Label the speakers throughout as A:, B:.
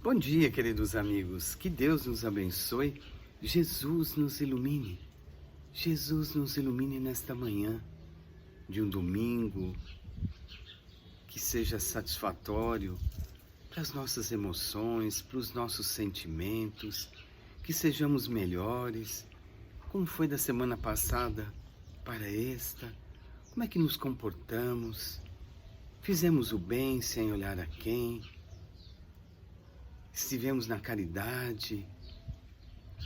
A: Bom dia, queridos amigos. Que Deus nos abençoe. Jesus nos ilumine. Jesus nos ilumine nesta manhã de um domingo que seja satisfatório para as nossas emoções, para os nossos sentimentos, que sejamos melhores. Como foi da semana passada para esta? Como é que nos comportamos? Fizemos o bem sem olhar a quem? Estivemos na caridade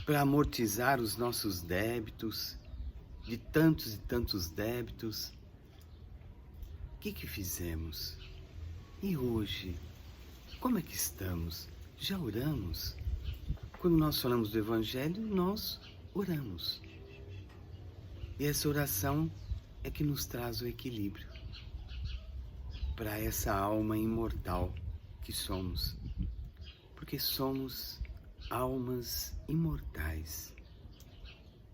A: para amortizar os nossos débitos, de tantos e tantos débitos. O que fizemos? E hoje, como é que estamos? Já oramos? Quando nós falamos do Evangelho, nós oramos. E essa oração é que nos traz o equilíbrio para essa alma imortal que somos. Porque somos almas imortais.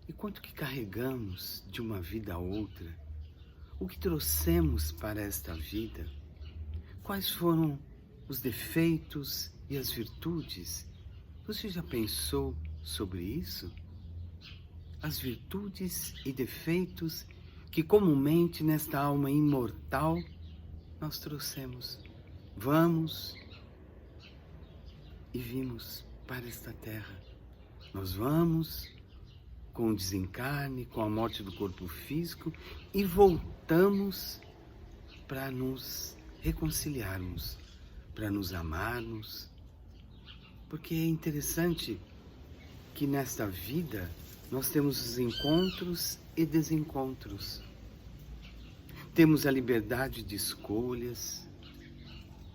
A: E quanto que carregamos de uma vida a outra? O que trouxemos para esta vida? Quais foram os defeitos e as virtudes? Você já pensou sobre isso? As virtudes e defeitos que comumente nesta alma imortal nós trouxemos. Vamos e vimos para esta terra. Nós vamos com o desencarne, com a morte do corpo físico e voltamos para nos reconciliarmos, para nos amarmos. Porque é interessante que nesta vida nós temos os encontros e desencontros. Temos a liberdade de escolhas,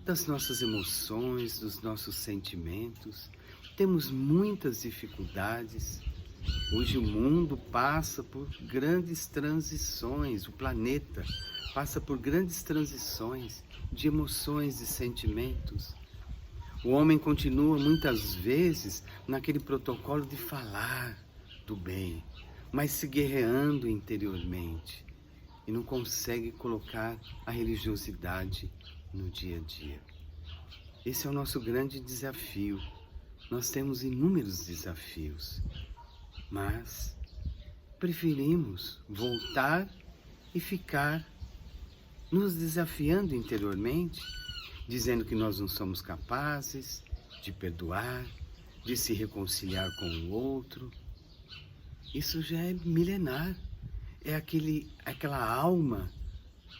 A: das nossas emoções, dos nossos sentimentos. Temos muitas dificuldades. Hoje o mundo passa por grandes transições, o planeta passa por grandes transições de emoções e sentimentos. O homem continua muitas vezes naquele protocolo de falar do bem, mas se guerreando interiormente e não consegue colocar a religiosidade no dia a dia. Esse é o nosso grande desafio. Nós temos inúmeros desafios, mas preferimos voltar e ficar nos desafiando interiormente, dizendo que nós não somos capazes de perdoar, de se reconciliar com o outro. Isso já é milenar. É aquela alma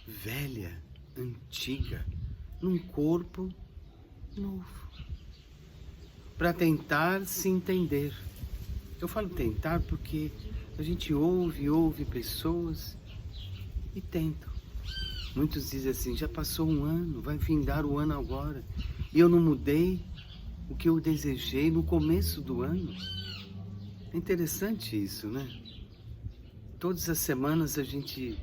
A: velha, antiga, num corpo novo, para tentar se entender. Eu falo tentar porque a gente ouve pessoas e tentam. Muitos dizem assim, já passou um ano, vai findar o ano agora, e eu não mudei o que eu desejei no começo do ano. É interessante isso, né? Todas as semanas a gente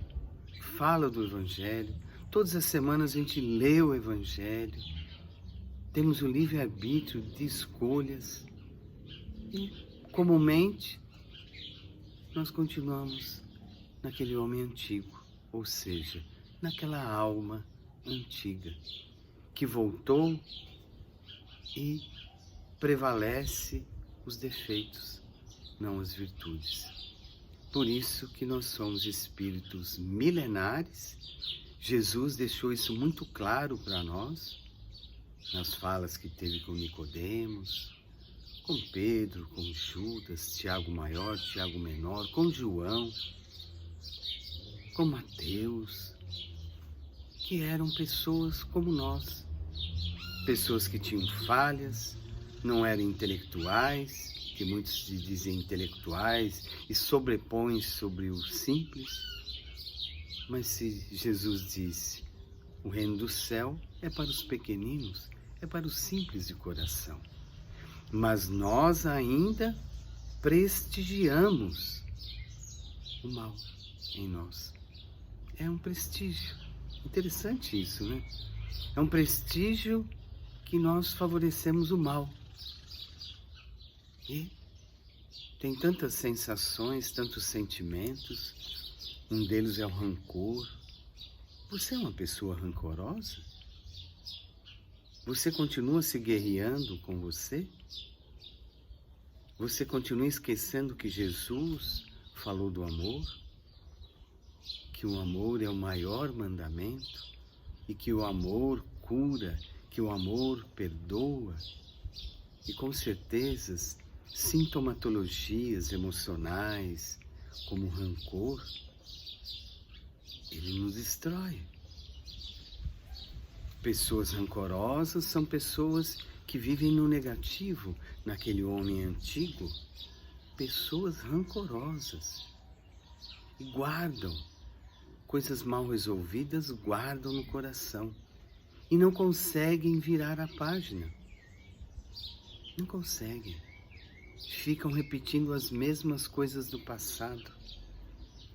A: fala do Evangelho, todas as semanas a gente lê o Evangelho, temos o livre-arbítrio de escolhas e, comumente, nós continuamos naquele homem antigo, ou seja, naquela alma antiga que voltou e prevalece os defeitos, não as virtudes. Por isso que nós somos espíritos milenares. Jesus deixou isso muito claro para nós, nas falas que teve com Nicodemos, com Pedro, com Judas, Tiago maior, Tiago menor, com João, com Mateus, que eram pessoas como nós, pessoas que tinham falhas, não eram intelectuais, que muitos se dizem intelectuais e sobrepõem sobre o simples. Mas se Jesus disse, o reino do céu é para os pequeninos, é para os simples de coração. Mas nós ainda prestigiamos o mal em nós. É um prestígio. Interessante isso, né? É um prestígio que nós favorecemos o mal. E tem tantas sensações, tantos sentimentos. Um deles é o rancor. Você é uma pessoa rancorosa? Você continua se guerreando com você? Você continua esquecendo que Jesus falou do amor? Que o amor é o maior mandamento? E que o amor cura, que o amor perdoa? E com certeza, sintomatologias emocionais, como o rancor, ele nos destrói. Pessoas rancorosas são pessoas que vivem no negativo, naquele homem antigo. Pessoas rancorosas. E guardam coisas mal resolvidas, guardam no coração. E não conseguem virar a página. Não conseguem. Ficam repetindo as mesmas coisas do passado.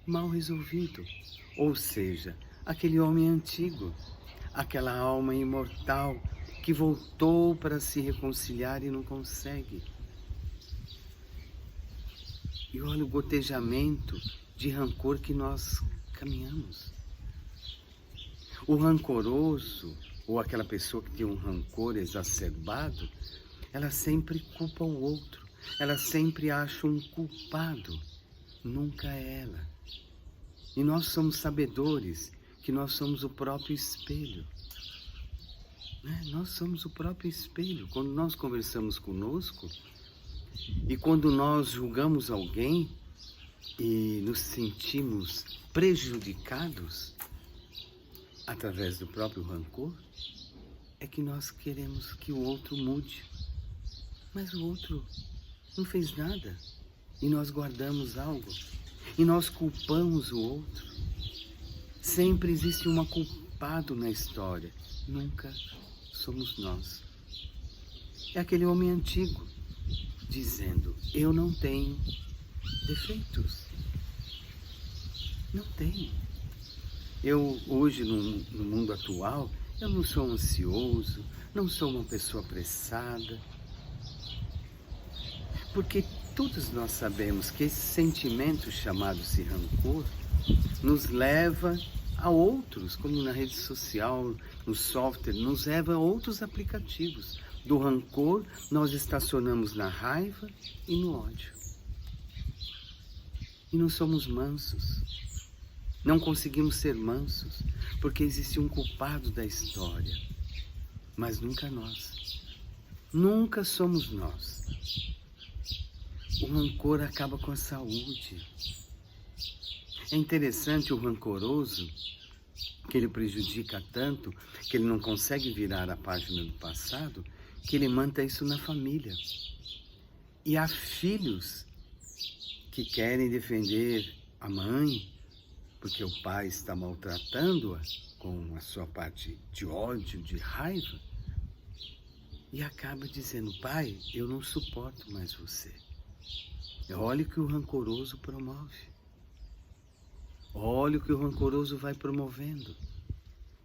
A: Mal resolvido. Ou seja, aquele homem antigo, aquela alma imortal que voltou para se reconciliar e não consegue. E olha o gotejamento de rancor que nós caminhamos. O rancoroso, ou aquela pessoa que tem um rancor exacerbado, ela sempre culpa o outro. Ela sempre acha um culpado. Nunca é ela. E nós somos sabedores que nós somos o próprio espelho. Nós somos o próprio espelho. Quando nós conversamos conosco e quando nós julgamos alguém e nos sentimos prejudicados através do próprio rancor, é que nós queremos que o outro mude. Mas o outro não fez nada e nós guardamos algo e nós culpamos o outro. Sempre existe um culpado na história, nunca somos nós. É aquele homem antigo dizendo: eu não tenho defeitos. Não tenho. Eu hoje no mundo atual, eu não sou ansioso, não sou uma pessoa apressada. Porque todos nós sabemos que esse sentimento chamado-se rancor nos leva a outros, como na rede social, no software, nos leva a outros aplicativos. Do rancor, nós estacionamos na raiva e no ódio. E não somos mansos. Não conseguimos ser mansos, porque existe um culpado da história. Mas nunca nós. Nunca somos nós. O rancor acaba com a saúde. É interessante o rancoroso, que ele prejudica tanto, que ele não consegue virar a página do passado, que ele mantém isso na família. E há filhos que querem defender a mãe, porque o pai está maltratando-a com a sua parte de ódio, de raiva, e acaba dizendo: pai, eu não suporto mais você. Olha o que o rancoroso promove. Olha o que o rancoroso vai promovendo.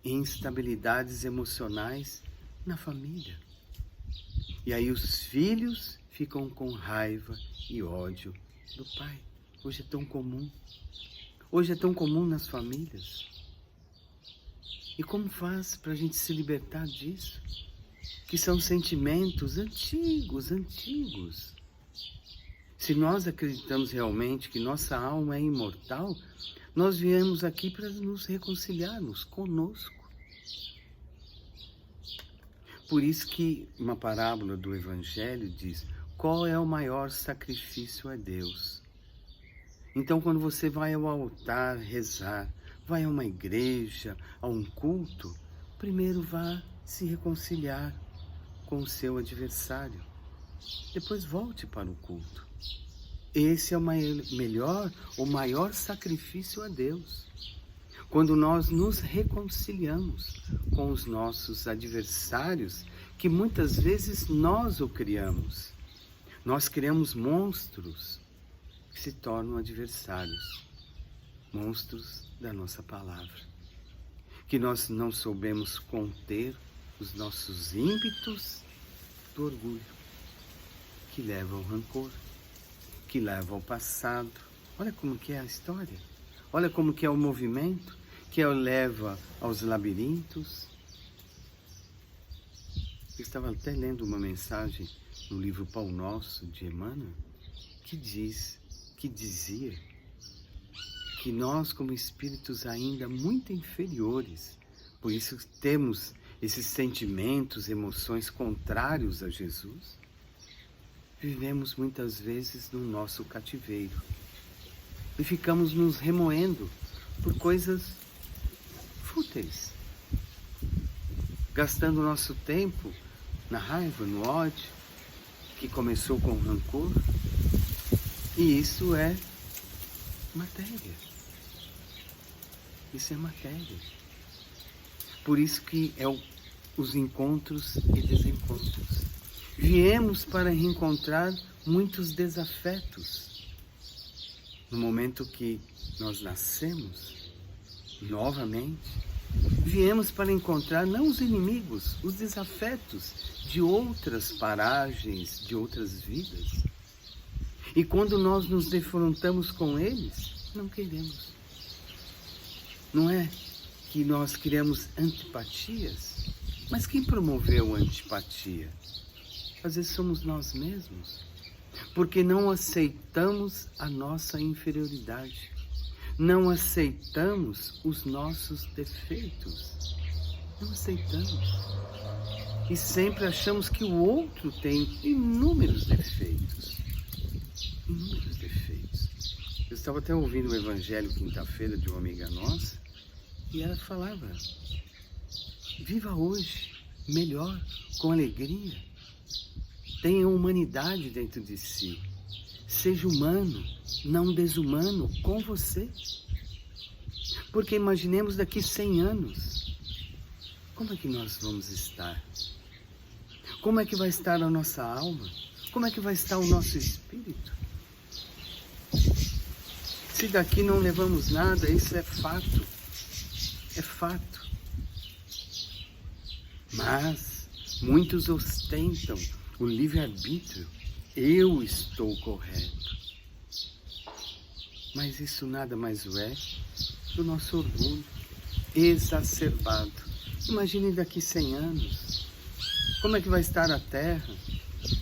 A: Instabilidades emocionais na família. E aí os filhos ficam com raiva e ódio do pai. Hoje é tão comum. Hoje é tão comum nas famílias. E como faz para a gente se libertar disso? Que são sentimentos antigos. Se nós acreditamos realmente que nossa alma é imortal, nós viemos aqui para nos reconciliarmos conosco. Por isso que uma parábola do Evangelho diz: qual é o maior sacrifício a Deus? Então, quando você vai ao altar rezar, vai a uma igreja, a um culto, primeiro vá se reconciliar com o seu adversário. Depois volte para o culto. Esse é o maior sacrifício a Deus. Quando nós nos reconciliamos com os nossos adversários, que muitas vezes nós o criamos. Nós criamos monstros que se tornam adversários. Monstros da nossa palavra. Que nós não soubemos conter os nossos ímpetos do orgulho, que leva ao rancor, que leva ao passado. Olha como que é a história. Olha como que é o movimento, que leva aos labirintos. Eu estava até lendo uma mensagem no livro Pão Nosso, de Emmanuel, que dizia que nós, como espíritos ainda muito inferiores, por isso temos esses sentimentos, emoções contrários a Jesus, vivemos muitas vezes no nosso cativeiro e ficamos nos remoendo por coisas fúteis, gastando nosso tempo na raiva, no ódio, que começou com o rancor, e isso é matéria. Isso é matéria. Por isso que é os encontros e desencontros. Viemos para reencontrar muitos desafetos. No momento que nós nascemos, novamente, viemos para encontrar não os inimigos, os desafetos de outras paragens, de outras vidas. E quando nós nos defrontamos com eles, não queremos. Não é que nós criamos antipatias, mas quem promoveu a antipatia? Às vezes somos nós mesmos, porque não aceitamos a nossa inferioridade, não aceitamos os nossos defeitos, não aceitamos. E sempre achamos que o outro tem inúmeros defeitos. Inúmeros defeitos. Eu estava até ouvindo o Evangelho quinta-feira de uma amiga nossa, e ela falava: viva hoje, melhor, com alegria. Tenha humanidade dentro de si. Seja humano, não desumano, com você. Porque imaginemos daqui 100 anos, como é que nós vamos estar? Como é que vai estar a nossa alma? Como é que vai estar o nosso espírito? Se daqui não levamos nada, isso é fato. É fato. Mas muitos ostentam o livre-arbítrio. Eu estou correto. Mas isso nada mais é do nosso orgulho exacerbado. Imagine daqui 100 anos. Como é que vai estar a Terra?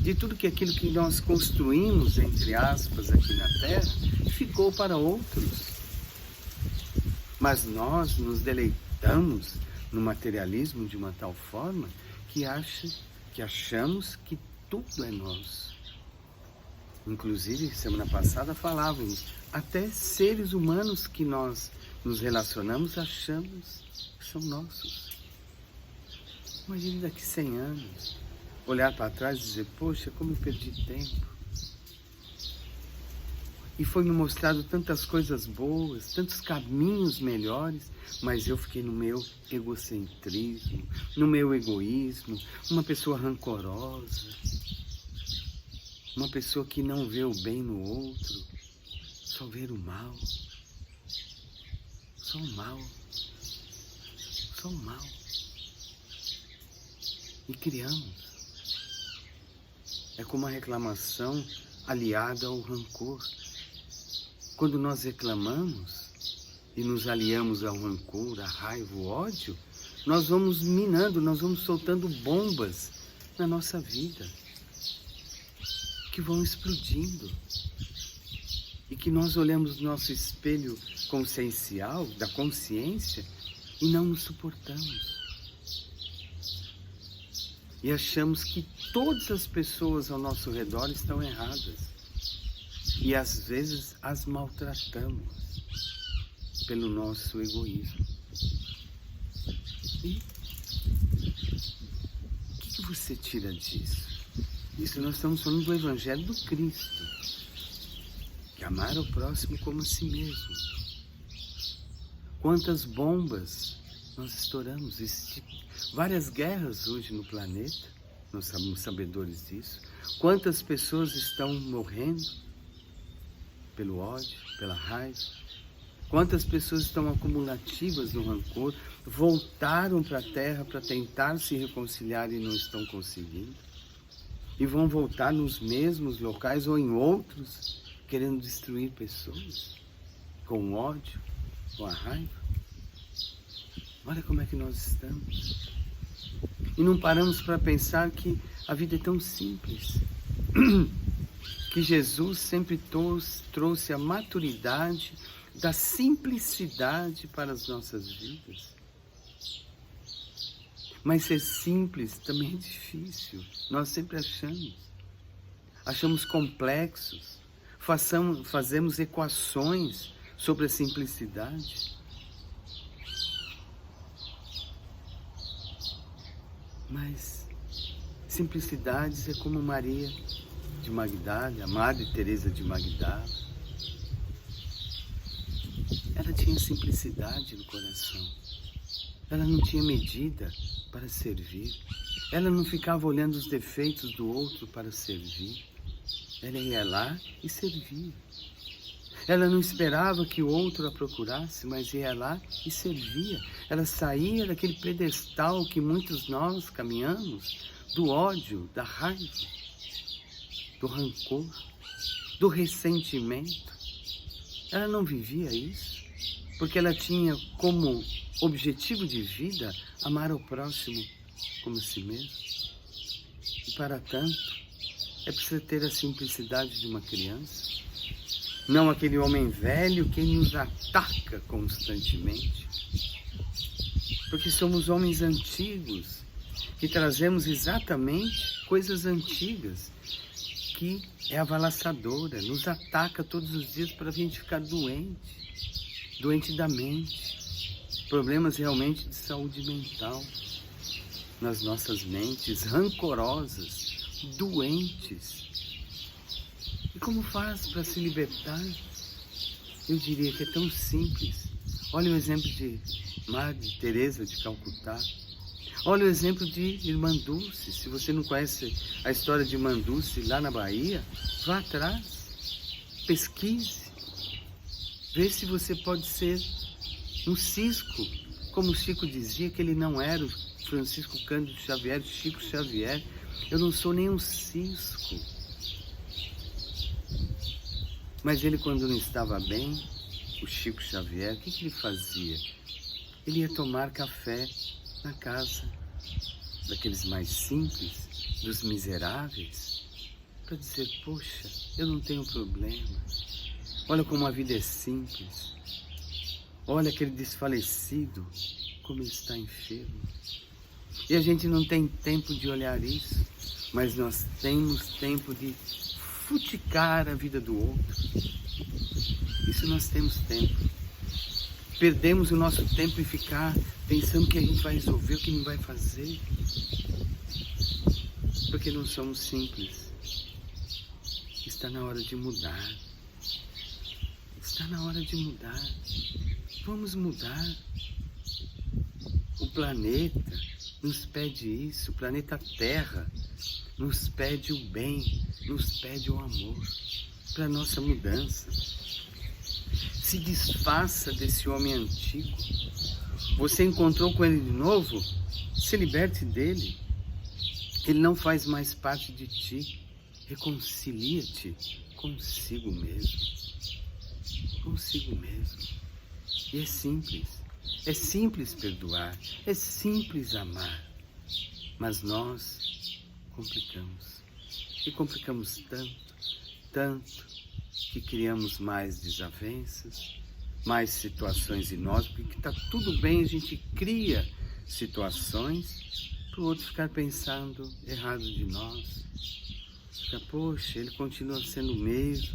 A: De tudo que aquilo que nós construímos, entre aspas, aqui na Terra, ficou para outros. Mas nós nos deleitamos no materialismo de uma tal forma que achamos que tudo é nosso. Inclusive, semana passada falávamos, até seres humanos que nós nos relacionamos achamos que são nossos. Imagine daqui 100 anos, olhar para trás e dizer: poxa, como eu perdi tempo. E foi me mostrado tantas coisas boas, tantos caminhos melhores, mas eu fiquei no meu egocentrismo, no meu egoísmo, uma pessoa rancorosa, uma pessoa que não vê o bem no outro, só vê o mal. Só o mal. Só o mal. E criamos. É como a reclamação aliada ao rancor. Quando nós reclamamos e nos aliamos ao rancor, à raiva, ao ódio, nós vamos minando, nós vamos soltando bombas na nossa vida, que vão explodindo. E que nós olhamos no nosso espelho consciencial, da consciência, e não nos suportamos. E achamos que todas as pessoas ao nosso redor estão erradas. E às vezes as maltratamos pelo nosso egoísmo. E o que você tira disso? Isso nós estamos falando do Evangelho do Cristo. Que amar o próximo como a si mesmo. Quantas bombas nós estouramos. Existem várias guerras hoje no planeta. Nós somos sabedores disso. Quantas pessoas estão morrendo pelo ódio, pela raiva. Quantas pessoas estão acumulativas no rancor, voltaram para a Terra para tentar se reconciliar e não estão conseguindo. E vão voltar nos mesmos locais ou em outros, querendo destruir pessoas, com ódio, com a raiva. Olha como é que nós estamos. E não paramos para pensar que a vida é tão simples. Que Jesus sempre trouxe a maturidade da simplicidade para as nossas vidas. Mas ser simples também é difícil. Nós sempre achamos complexos, fazemos equações sobre a simplicidade. Mas simplicidades é como Maria de Magdala, a Madre Teresa de Magdala. Ela tinha simplicidade no coração. Ela não tinha medida para servir. Ela não ficava olhando os defeitos do outro para servir. Ela ia lá e servia. Ela não esperava que o outro a procurasse, mas ia lá e servia. Ela saía daquele pedestal que muitos nós caminhamos, do ódio, da raiva, do rancor, do ressentimento. Ela não vivia isso, porque ela tinha como objetivo de vida amar ao próximo como a si mesmo. E para tanto, é preciso ter a simplicidade de uma criança, não aquele homem velho que nos ataca constantemente. Porque somos homens antigos, que trazemos exatamente coisas antigas, que é avalaçadora, nos ataca todos os dias para a gente ficar doente da mente, problemas realmente de saúde mental, nas nossas mentes, rancorosas, doentes. E como faz para se libertar? Eu diria que é tão simples. Olha o exemplo de Madre Teresa de Calcutá. Olha o exemplo de Irmã Dulce. Se você não conhece a história de Irmã Dulce lá na Bahia, vá atrás, pesquise, vê se você pode ser um cisco, como o Chico dizia que ele não era o Francisco Cândido Xavier, o Chico Xavier. Eu não sou nem um cisco. Mas ele, quando não estava bem, o Chico Xavier, o que ele fazia? Ele ia tomar café na casa daqueles mais simples, dos miseráveis, para dizer, poxa, eu não tenho problema. Olha como a vida é simples. Olha aquele desfalecido, como ele está enfermo. E a gente não tem tempo de olhar isso, mas nós temos tempo de futicar a vida do outro. Isso nós temos tempo. Perdemos o nosso tempo em ficar pensando que a gente vai resolver, o que não vai fazer. Porque não somos simples. Está na hora de mudar. Está na hora de mudar. Vamos mudar. O planeta nos pede isso. O planeta Terra nos pede o bem, nos pede o amor para a nossa mudança. Se desfaça desse homem antigo. Você encontrou com ele de novo? Se liberte dele. Ele não faz mais parte de ti. Reconcilia-te consigo mesmo. Consigo mesmo. E é simples. É simples perdoar. É simples amar. Mas nós complicamos. E complicamos tanto, que criamos mais desavenças, mais situações em nós, porque está tudo bem, a gente cria situações para o outro ficar pensando errado de nós. Fica, poxa, ele continua sendo o mesmo.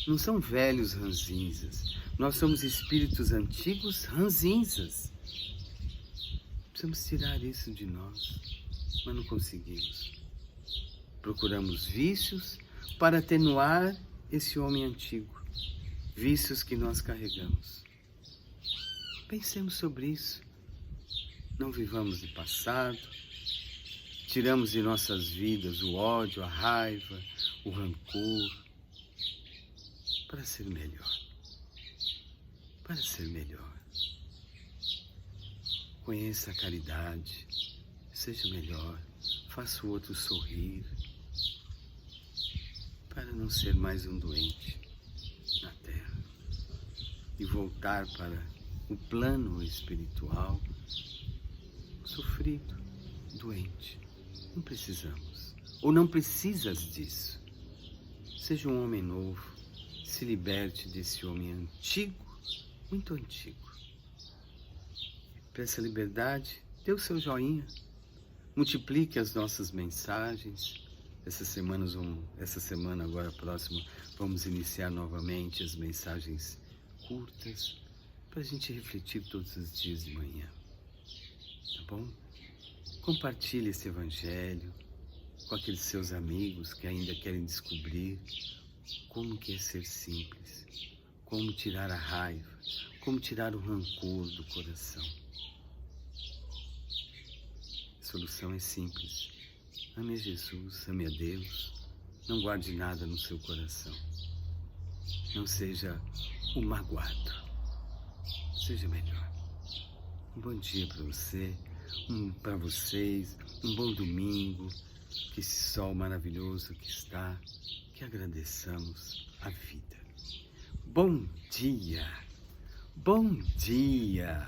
A: Não são velhos ranzinzas, nós somos espíritos antigos ranzinzas. Precisamos tirar isso de nós, mas não conseguimos. Procuramos vícios para atenuar esse homem antigo, vícios que nós carregamos. Pensemos sobre isso. Não vivamos de passado, tiramos de nossas vidas o ódio, a raiva, o rancor, para ser melhor. Para ser melhor. Conheça a caridade, seja melhor, faça o outro sorrir, para não ser mais um doente na Terra e voltar para o plano espiritual sofrido, doente. Não precisamos. Ou não precisas disso. Seja um homem novo. Se liberte desse homem antigo, muito antigo. Para essa liberdade, dê o seu joinha. Multiplique as nossas mensagens. Essa semana agora próxima, vamos iniciar novamente as mensagens curtas para a gente refletir todos os dias de manhã. Tá bom? Compartilhe esse evangelho com aqueles seus amigos que ainda querem descobrir como que é ser simples, como tirar a raiva, como tirar o rancor do coração. A solução é simples. Ame a Jesus, ame a Deus. Não guarde nada no seu coração. Não seja um magoado. Seja melhor. Um bom dia para você, para vocês. Um bom domingo. Que esse sol maravilhoso que está, que agradeçamos a vida. Bom dia! Bom dia!